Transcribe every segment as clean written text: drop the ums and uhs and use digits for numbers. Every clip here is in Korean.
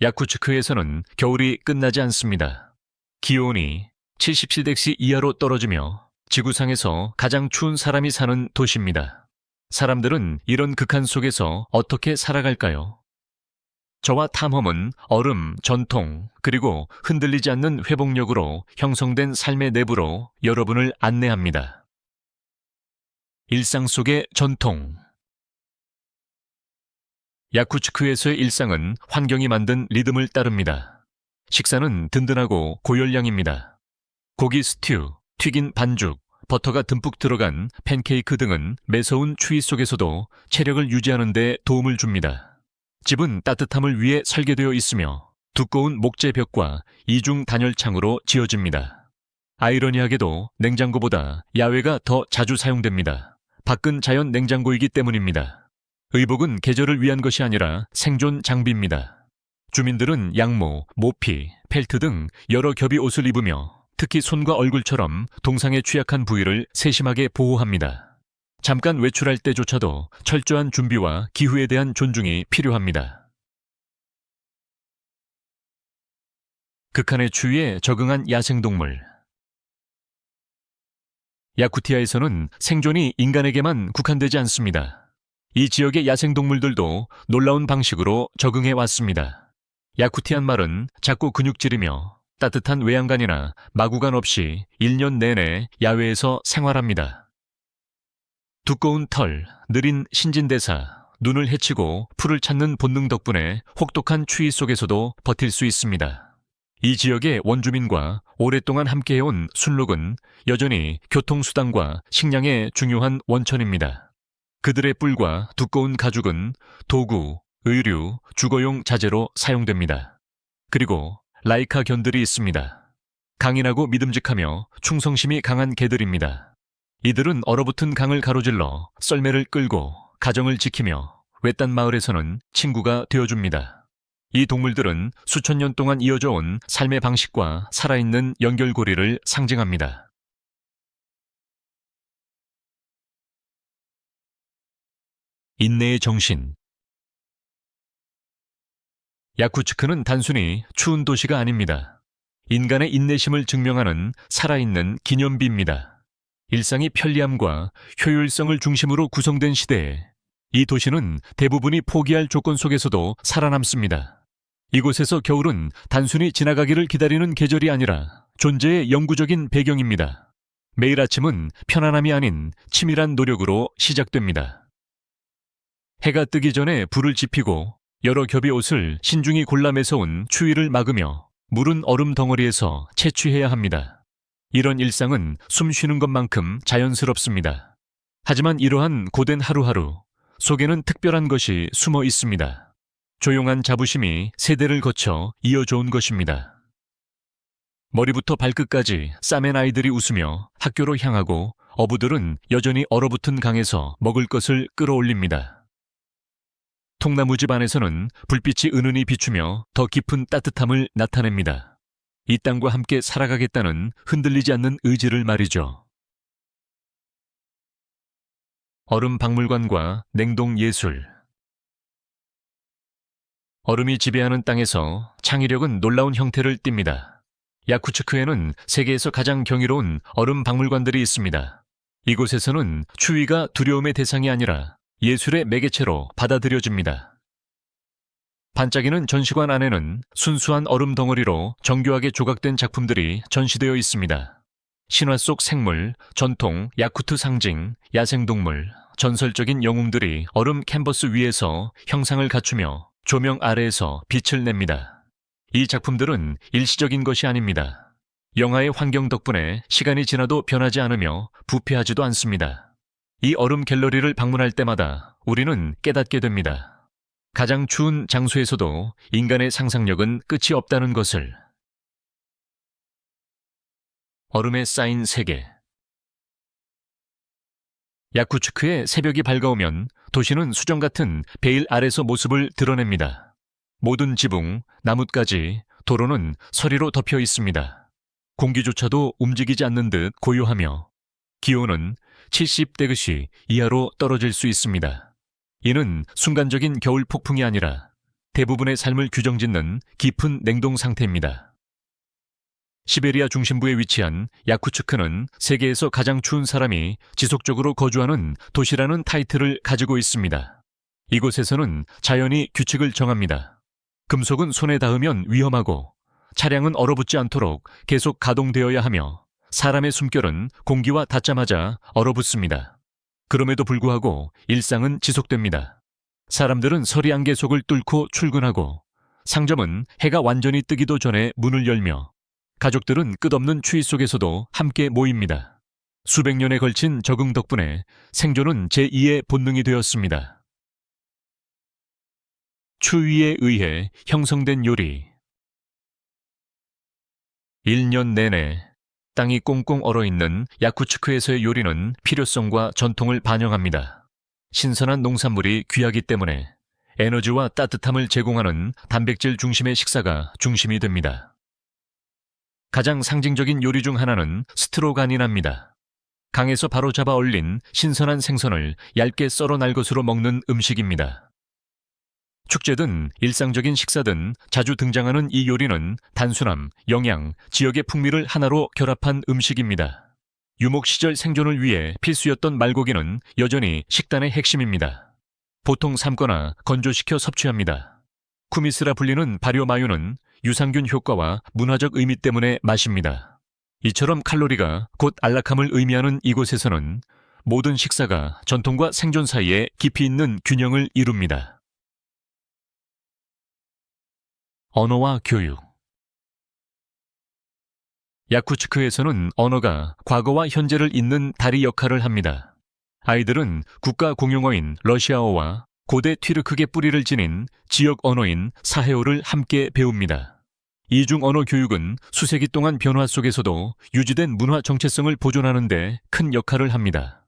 야쿠츠크에서는 겨울이 끝나지 않습니다. 기온이 77도 이하로 떨어지며 지구상에서 가장 추운 사람이 사는 도시입니다. 사람들은 이런 극한 속에서 어떻게 살아갈까요? 저와 탐험은 얼음, 전통, 그리고 흔들리지 않는 회복력으로 형성된 삶의 내부로 여러분을 안내합니다. 일상 속의 전통. 야쿠츠크에서의 일상은 환경이 만든 리듬을 따릅니다. 식사는 든든하고 고열량입니다. 고기 스튜, 튀긴 반죽, 버터가 듬뿍 들어간 팬케이크 등은 매서운 추위 속에서도 체력을 유지하는 데 도움을 줍니다. 집은 따뜻함을 위해 설계되어 있으며 두꺼운 목재 벽과 이중 단열창으로 지어집니다. 아이러니하게도 냉장고보다 야외가 더 자주 사용됩니다. 밖은 자연 냉장고이기 때문입니다. 의복은 계절을 위한 것이 아니라 생존 장비입니다. 주민들은 양모, 모피, 펠트 등 여러 겹의 옷을 입으며 특히 손과 얼굴처럼 동상에 취약한 부위를 세심하게 보호합니다. 잠깐 외출할 때조차도 철저한 준비와 기후에 대한 존중이 필요합니다. 극한의 추위에 적응한 야생동물. 야쿠티아에서는 생존이 인간에게만 국한되지 않습니다. 이 지역의 야생동물들도 놀라운 방식으로 적응해 왔습니다. 야쿠티안 말은 작고 근육질이며 따뜻한 외양간이나 마구간 없이 1년 내내 야외에서 생활합니다. 두꺼운 털, 느린 신진대사, 눈을 헤치고 풀을 찾는 본능 덕분에 혹독한 추위 속에서도 버틸 수 있습니다. 이 지역의 원주민과 오랫동안 함께해온 순록은 여전히 교통수단과 식량의 중요한 원천입니다. 그들의 뿔과 두꺼운 가죽은 도구, 의류, 주거용 자재로 사용됩니다. 그리고 라이카 견들이 있습니다. 강인하고 믿음직하며 충성심이 강한 개들입니다. 이들은 얼어붙은 강을 가로질러 썰매를 끌고 가정을 지키며 외딴 마을에서는 친구가 되어줍니다. 이 동물들은 수천 년 동안 이어져 온 삶의 방식과 살아있는 연결고리를 상징합니다. 인내의 정신. 야쿠츠크는 단순히 추운 도시가 아닙니다. 인간의 인내심을 증명하는 살아있는 기념비입니다. 일상이 편리함과 효율성을 중심으로 구성된 시대에 이 도시는 대부분이 포기할 조건 속에서도 살아남습니다. 이곳에서 겨울은 단순히 지나가기를 기다리는 계절이 아니라 존재의 영구적인 배경입니다. 매일 아침은 편안함이 아닌 치밀한 노력으로 시작됩니다. 해가 뜨기 전에 불을 지피고 여러 겹의 옷을 신중히 골라 매서운 추위를 막으며 무른 얼음 덩어리에서 채취해야 합니다. 이런 일상은 숨 쉬는 것만큼 자연스럽습니다. 하지만 이러한 고된 하루하루 속에는 특별한 것이 숨어 있습니다. 조용한 자부심이 세대를 거쳐 이어져 온 것입니다. 머리부터 발끝까지 싸맨 아이들이 웃으며 학교로 향하고 어부들은 여전히 얼어붙은 강에서 먹을 것을 끌어올립니다. 통나무집 안에서는 불빛이 은은히 비추며 더 깊은 따뜻함을 나타냅니다. 이 땅과 함께 살아가겠다는 흔들리지 않는 의지를 말이죠. 얼음 박물관과 냉동 예술. 얼음이 지배하는 땅에서 창의력은 놀라운 형태를 띱니다. 야쿠츠크에는 세계에서 가장 경이로운 얼음 박물관들이 있습니다. 이곳에서는 추위가 두려움의 대상이 아니라 예술의 매개체로 받아들여집니다. 반짝이는 전시관 안에는 순수한 얼음 덩어리로 정교하게 조각된 작품들이 전시되어 있습니다. 신화 속 생물, 전통, 야쿠트 상징, 야생동물, 전설적인 영웅들이 얼음 캔버스 위에서 형상을 갖추며 조명 아래에서 빛을 냅니다. 이 작품들은 일시적인 것이 아닙니다. 영화의 환경 덕분에 시간이 지나도 변하지 않으며 부패하지도 않습니다. 이 얼음 갤러리를 방문할 때마다 우리는 깨닫게 됩니다. 가장 추운 장소에서도 인간의 상상력은 끝이 없다는 것을. 얼음에 쌓인 세계. 야쿠츠크의 새벽이 밝아오면 도시는 수정 같은 베일 아래서 모습을 드러냅니다. 모든 지붕, 나뭇가지, 도로는 서리로 덮여 있습니다. 공기조차도 움직이지 않는 듯 고요하며 기온은 70도 이하로 떨어질 수 있습니다. 이는 순간적인 겨울 폭풍이 아니라 대부분의 삶을 규정짓는 깊은 냉동 상태입니다. 시베리아 중심부에 위치한 야쿠츠크는 세계에서 가장 추운 사람이 지속적으로 거주하는 도시라는 타이틀을 가지고 있습니다. 이곳에서는 자연이 규칙을 정합니다. 금속은 손에 닿으면 위험하고 차량은 얼어붙지 않도록 계속 가동되어야 하며 사람의 숨결은 공기와 닿자마자 얼어붙습니다. 그럼에도 불구하고 일상은 지속됩니다. 사람들은 서리 안개 속을 뚫고 출근하고 상점은 해가 완전히 뜨기도 전에 문을 열며 가족들은 끝없는 추위 속에서도 함께 모입니다. 수백 년에 걸친 적응 덕분에 생존은 제2의 본능이 되었습니다. 추위에 의해 형성된 요리. 1년 내내 땅이 꽁꽁 얼어있는 야쿠츠크에서의 요리는 필요성과 전통을 반영합니다. 신선한 농산물이 귀하기 때문에 에너지와 따뜻함을 제공하는 단백질 중심의 식사가 중심이 됩니다. 가장 상징적인 요리 중 하나는 스트로가니나입니다. 강에서 바로 잡아 얼린 신선한 생선을 얇게 썰어 날 것으로 먹는 음식입니다. 축제든 일상적인 식사든 자주 등장하는 이 요리는 단순함, 영양, 지역의 풍미를 하나로 결합한 음식입니다. 유목 시절 생존을 위해 필수였던 말고기는 여전히 식단의 핵심입니다. 보통 삶거나 건조시켜 섭취합니다. 쿠미스라 불리는 발효마유는 유산균 효과와 문화적 의미 때문에 마십니다. 이처럼 칼로리가 곧 안락함을 의미하는 이곳에서는 모든 식사가 전통과 생존 사이에 깊이 있는 균형을 이룹니다. 언어와 교육. 야쿠츠크에서는 언어가 과거와 현재를 잇는 다리 역할을 합니다. 아이들은 국가 공용어인 러시아어와 고대 튀르크계 뿌리를 지닌 지역 언어인 사헤오를 함께 배웁니다. 이중 언어 교육은 수세기 동안 변화 속에서도 유지된 문화 정체성을 보존하는 데 큰 역할을 합니다.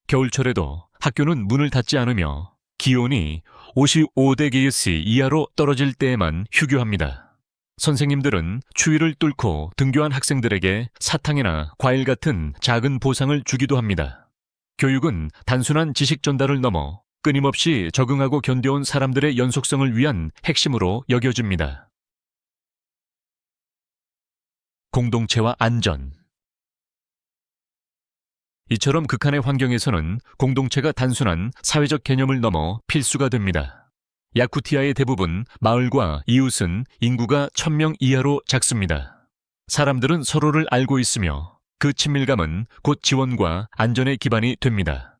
겨울철에도 학교는 문을 닫지 않으며 기온이 55°C 이하로 떨어질 때에만 휴교합니다. 선생님들은 추위를 뚫고 등교한 학생들에게 사탕이나 과일 같은 작은 보상을 주기도 합니다. 교육은 단순한 지식 전달을 넘어 끊임없이 적응하고 견뎌온 사람들의 연속성을 위한 핵심으로 여겨집니다. 공동체와 안전. 이처럼 극한의 환경에서는 공동체가 단순한 사회적 개념을 넘어 필수가 됩니다. 야쿠티아의 대부분 마을과 이웃은 인구가 1000명 이하로 작습니다. 사람들은 서로를 알고 있으며 그 친밀감은 곧 지원과 안전의 기반이 됩니다.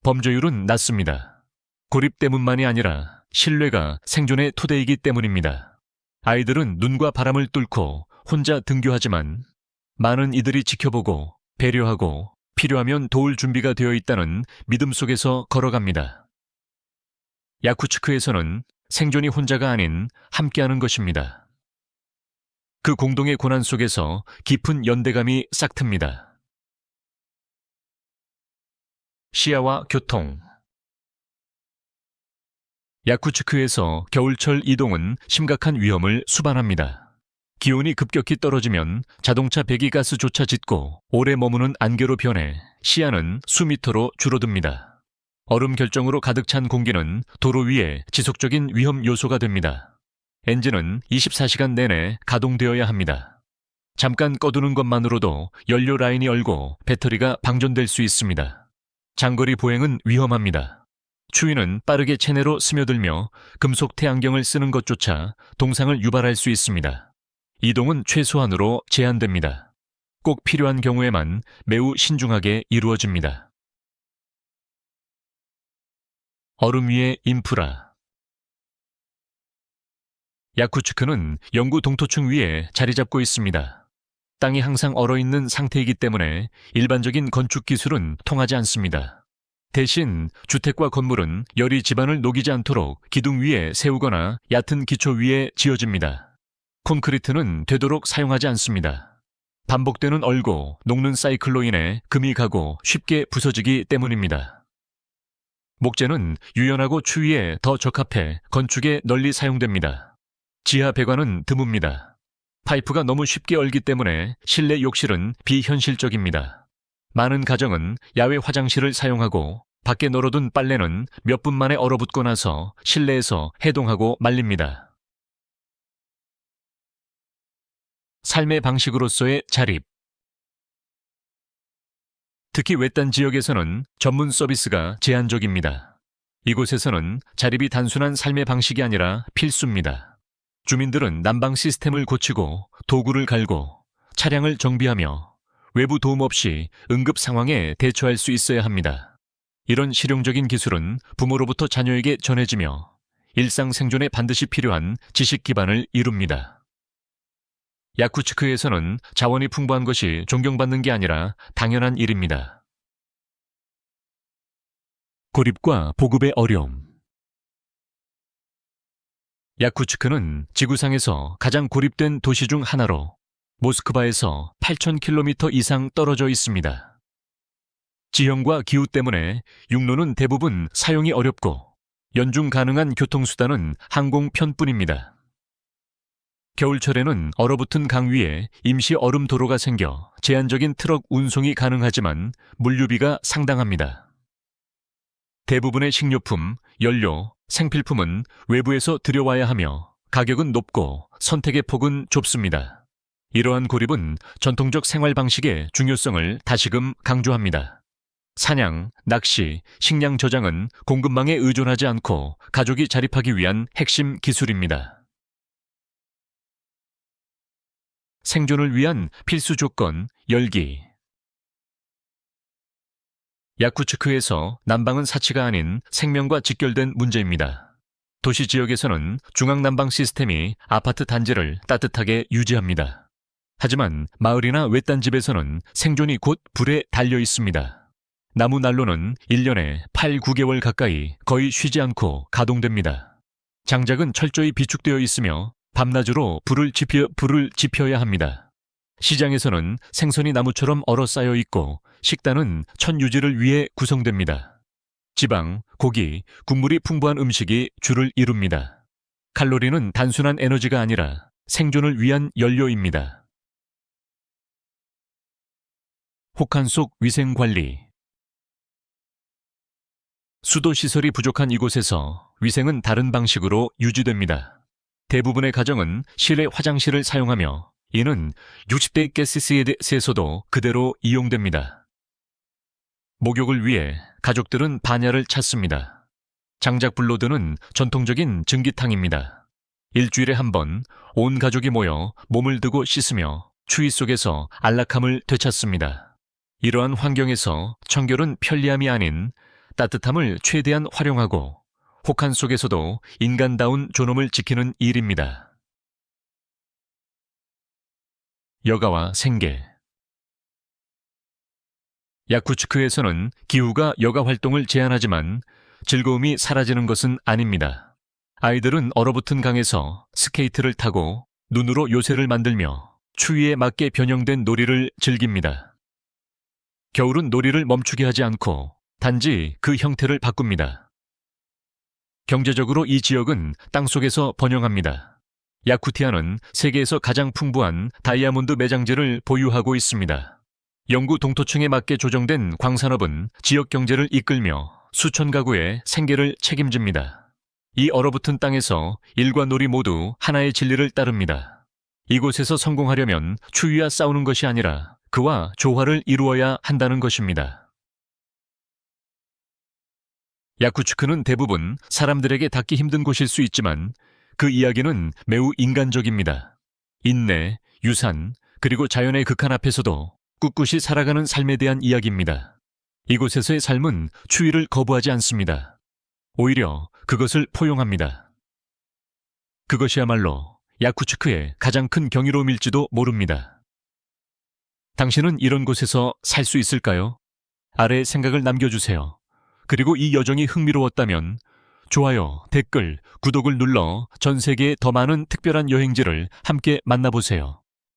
범죄율은 낮습니다. 고립 때문만이 아니라 신뢰가 생존의 토대이기 때문입니다. 아이들은 눈과 바람을 뚫고 혼자 등교하지만 많은 이들이 지켜보고 배려하고 필요하면 도울 준비가 되어 있다는 믿음 속에서 걸어갑니다. 야쿠츠크에서는 생존이 혼자가 아닌 함께하는 것입니다. 그 공동의 고난 속에서 깊은 연대감이 싹틉니다. 시야와 교통. 야쿠츠크에서 겨울철 이동은 심각한 위험을 수반합니다. 기온이 급격히 떨어지면 자동차 배기가스조차 짙고 오래 머무는 안개로 변해 시야는 수미터로 줄어듭니다. 얼음 결정으로 가득 찬 공기는 도로 위에 지속적인 위험 요소가 됩니다. 엔진은 24시간 내내 가동되어야 합니다. 잠깐 꺼두는 것만으로도 연료 라인이 얼고 배터리가 방전될 수 있습니다. 장거리 보행은 위험합니다. 추위는 빠르게 체내로 스며들며 금속 태양경을 쓰는 것조차 동상을 유발할 수 있습니다. 이동은 최소한으로 제한됩니다. 꼭 필요한 경우에만 매우 신중하게 이루어집니다. 얼음 위의 인프라. 야쿠츠크는 영구 동토층 위에 자리 잡고 있습니다. 땅이 항상 얼어있는 상태이기 때문에 일반적인 건축 기술은 통하지 않습니다. 대신 주택과 건물은 열이 집안을 녹이지 않도록 기둥 위에 세우거나 얕은 기초 위에 지어집니다. 콘크리트는 되도록 사용하지 않습니다. 반복되는 얼고 녹는 사이클로 인해 금이 가고 쉽게 부서지기 때문입니다. 목재는 유연하고 추위에 더 적합해 건축에 널리 사용됩니다. 지하 배관은 드뭅니다. 파이프가 너무 쉽게 얼기 때문에 실내 욕실은 비현실적입니다. 많은 가정은 야외 화장실을 사용하고 밖에 널어둔 빨래는 몇 분 만에 얼어붙고 나서 실내에서 해동하고 말립니다. 삶의 방식으로서의 자립. 특히 외딴 지역에서는 전문 서비스가 제한적입니다. 이곳에서는 자립이 단순한 삶의 방식이 아니라 필수입니다. 주민들은 난방 시스템을 고치고 도구를 갈고 차량을 정비하며 외부 도움 없이 응급 상황에 대처할 수 있어야 합니다. 이런 실용적인 기술은 부모로부터 자녀에게 전해지며 일상 생존에 반드시 필요한 지식 기반을 이룹니다. 야쿠츠크에서는 자원이 풍부한 것이 존경받는 게 아니라 당연한 일입니다. 고립과 보급의 어려움. 야쿠츠크는 지구상에서 가장 고립된 도시 중 하나로 모스크바에서 8,000km 이상 떨어져 있습니다. 지형과 기후 때문에 육로는 대부분 사용이 어렵고 연중 가능한 교통수단은 항공편뿐입니다. 겨울철에는 얼어붙은 강 위에 임시 얼음 도로가 생겨 제한적인 트럭 운송이 가능하지만 물류비가 상당합니다. 대부분의 식료품, 연료, 생필품은 외부에서 들여와야 하며 가격은 높고 선택의 폭은 좁습니다. 이러한 고립은 전통적 생활 방식의 중요성을 다시금 강조합니다. 사냥, 낚시, 식량 저장은 공급망에 의존하지 않고 가족이 자립하기 위한 핵심 기술입니다. 생존을 위한 필수 조건, 열기. 야쿠츠크에서 난방은 사치가 아닌 생명과 직결된 문제입니다. 도시 지역에서는 중앙난방 시스템이 아파트 단지를 따뜻하게 유지합니다. 하지만 마을이나 외딴 집에서는 생존이 곧 불에 달려 있습니다. 나무 난로는 1년에 8, 9개월 가까이 거의 쉬지 않고 가동됩니다. 장작은 철저히 비축되어 있으며 밤낮으로 불을 지펴야 합니다. 시장에서는 생선이 나무처럼 얼어 쌓여 있고 식단은 천유지를 위해 구성됩니다. 지방, 고기, 국물이 풍부한 음식이 주를 이룹니다. 칼로리는 단순한 에너지가 아니라 생존을 위한 연료입니다. 혹한 속 위생관리. 수도시설이 부족한 이곳에서 위생은 다른 방식으로 유지됩니다. 대부분의 가정은 실내 화장실을 사용하며 이는 60대 가스세에서도 그대로 이용됩니다. 목욕을 위해 가족들은 반야를 찾습니다. 장작불로드는 전통적인 증기탕입니다. 일주일에 한 번 온 가족이 모여 몸을 드고 씻으며 추위 속에서 안락함을 되찾습니다. 이러한 환경에서 청결은 편리함이 아닌 따뜻함을 최대한 활용하고 혹한 속에서도 인간다운 존엄을 지키는 일입니다. 여가와 생계. 야쿠츠크에서는 기후가 여가 활동을 제한하지만 즐거움이 사라지는 것은 아닙니다. 아이들은 얼어붙은 강에서 스케이트를 타고 눈으로 요새를 만들며 추위에 맞게 변형된 놀이를 즐깁니다. 겨울은 놀이를 멈추게 하지 않고 단지 그 형태를 바꿉니다. 경제적으로 이 지역은 땅속에서 번영합니다. 야쿠티아는 세계에서 가장 풍부한 다이아몬드 매장지를 보유하고 있습니다. 영구 동토층에 맞게 조정된 광산업은 지역 경제를 이끌며 수천 가구의 생계를 책임집니다. 이 얼어붙은 땅에서 일과 놀이 모두 하나의 진리를 따릅니다. 이곳에서 성공하려면 추위와 싸우는 것이 아니라 그와 조화를 이루어야 한다는 것입니다. 야쿠츠크는 대부분 사람들에게 닿기 힘든 곳일 수 있지만 그 이야기는 매우 인간적입니다. 인내, 유산, 그리고 자연의 극한 앞에서도 꿋꿋이 살아가는 삶에 대한 이야기입니다. 이곳에서의 삶은 추위를 거부하지 않습니다. 오히려 그것을 포용합니다. 그것이야말로 야쿠츠크의 가장 큰 경이로움일지도 모릅니다. 당신은 이런 곳에서 살 수 있을까요? 아래에 생각을 남겨주세요. 그리고 이 여정이 흥미로웠다면 좋아요, 댓글, 구독을 눌러 전 세계의 더 많은 특별한 여행지를 함께 만나보세요.